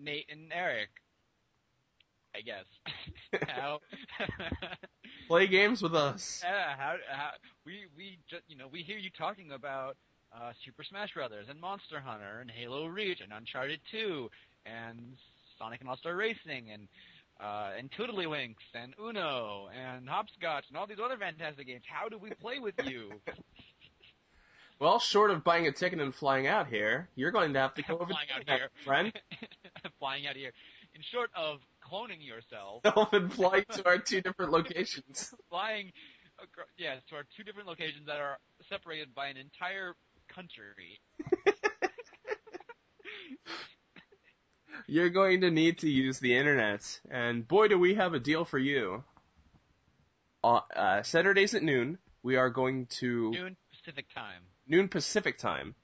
Nate and Eric. I guess. How? Play games with us. Yeah, how we just, we hear you talking about Super Smash Brothers and Monster Hunter and Halo Reach and Uncharted 2 and Sonic and All-Star Racing and Tiddlywinks and Uno and Hopscotch and all these other fantastic games. How do we play with you? Well, short of buying a ticket and flying out here, you're going to have to go over flying out that, here, friend. Flying out here. In short of cloning yourself. And flying to our 2 different locations. Flying, to our 2 different locations that are separated by an entire country. You're going to need to use the internet, and boy do we have a deal for you. Saturdays at noon, we are going to... Noon Pacific time.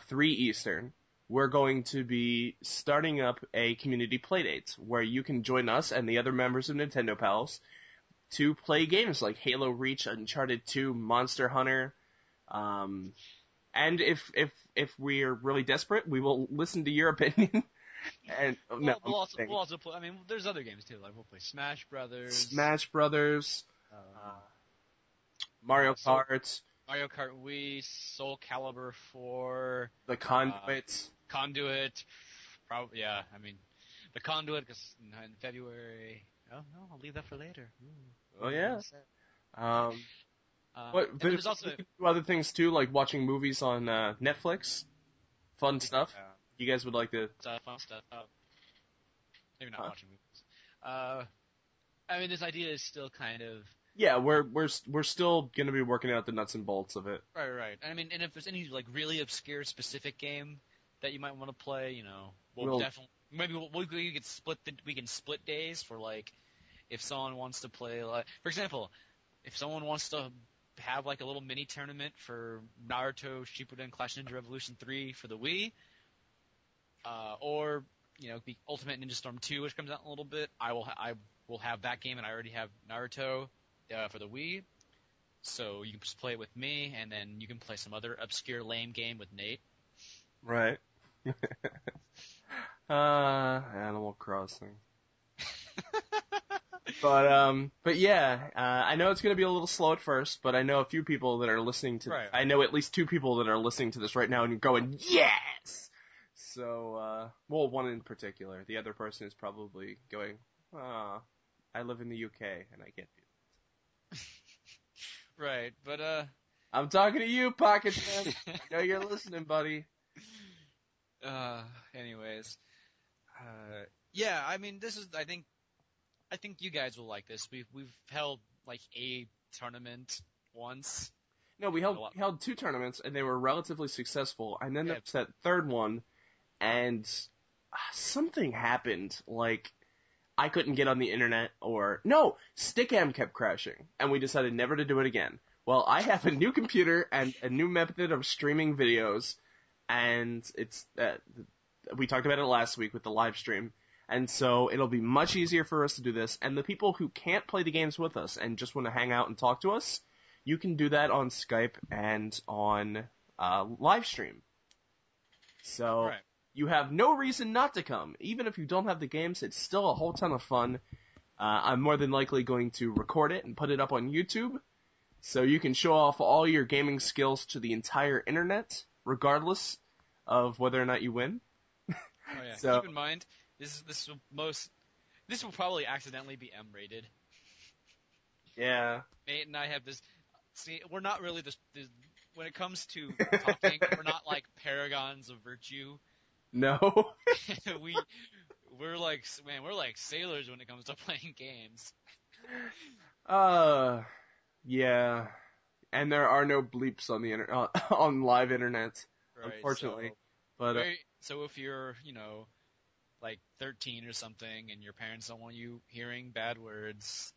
3 Eastern. We're going to be starting up a community playdate where you can join us and the other members of Nintendo Pals to play games like Halo Reach, Uncharted 2, Monster Hunter, and if we're really desperate, we will listen to your opinion. And we'll also play. I mean, there's other games too. Like we'll play Smash Brothers, Mario Kart, Mario Kart Wii, Soul Calibur 4, the Conduit. Conduit, probably, yeah, I mean, the Conduit, because in February, oh, no, I'll leave that for later. Ooh. Oh, yeah. There's also other things, too, like watching movies on Netflix. Fun stuff. You guys would like to... Fun stuff. Maybe not watching movies. I mean, this idea is still kind of... Yeah, we're still going to be working out the nuts and bolts of it. Right. I mean, and if there's any, like, really obscure specific game that you might want to play, we'll definitely... Maybe we can split days for, like, if someone wants to play, like... For example, if someone wants to have, like, a little mini tournament for Naruto Shippuden Clash Ninja Revolution 3 for the Wii, or, the Ultimate Ninja Storm 2, which comes out in a little bit, I will have that game, and I already have Naruto for the Wii, so you can just play it with me, and then you can play some other obscure lame game with Nate. Right. Animal Crossing. But yeah, I know it's going to be a little slow at first, but I know a few people that are listening to. Right. I know at least 2 people that are listening to this right now and going, yes. So, one in particular. The other person is probably going, I live in the UK and I get it. Right, but I'm talking to you, Pocket Man. I know you're listening, buddy. Anyways, yeah, I mean, this is, I think you guys will like this. We've held, like, a tournament once. No, we held 2 tournaments, and they were relatively successful, and then there's that third one, and something happened, like, I couldn't get on the internet, Stickam kept crashing, and we decided never to do it again. Well, I have a new computer and a new method of streaming videos, and it's, we talked about it last week with the live stream, and so it'll be much easier for us to do this, and the people who can't play the games with us and just want to hang out and talk to us, you can do that on Skype and on live stream. So, right. You have no reason not to come. Even if you don't have the games, it's still a whole ton of fun. I'm more than likely going to record it and put it up on YouTube, so you can show off all your gaming skills to the entire internet, regardless of whether or not you win. Oh yeah. So, keep in mind, this will probably accidentally be M-rated. Yeah. Nate and I have this. See, we're not really this when it comes to talking. We're not like paragons of virtue. No. we're like sailors when it comes to playing games. Yeah. And there are no bleeps on the on live internet, right, unfortunately. So if you're, like 13 or something, and your parents don't want you hearing bad words,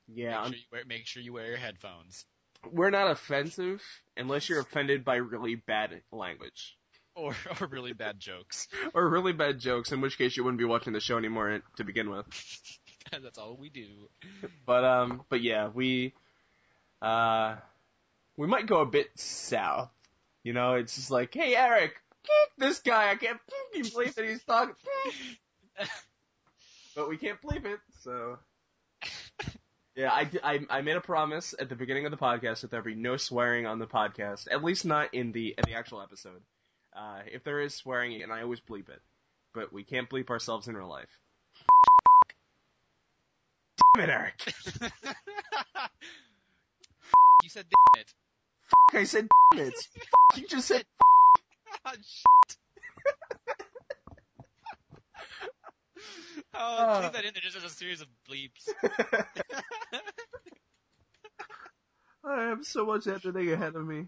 yeah, make sure you wear your headphones. We're not offensive unless you're offended by really bad language. Or really bad jokes. Or really bad jokes, in which case you wouldn't be watching the show anymore to begin with. That's all we do. But yeah, we might go a bit south. It's just like, hey Eric, this guy, I can't believe that he's talking. But we can't believe it, so. Yeah, I made a promise at the beginning of the podcast that there'd be no swearing on the podcast, at least not in the actual episode. If there is swearing, and I always bleep it, but we can't bleep ourselves in real life. Damn it, Eric! You said damn it. I said damn it. You just said Shit. Leave that in there just as a series of bleeps. I have so much editing ahead of me.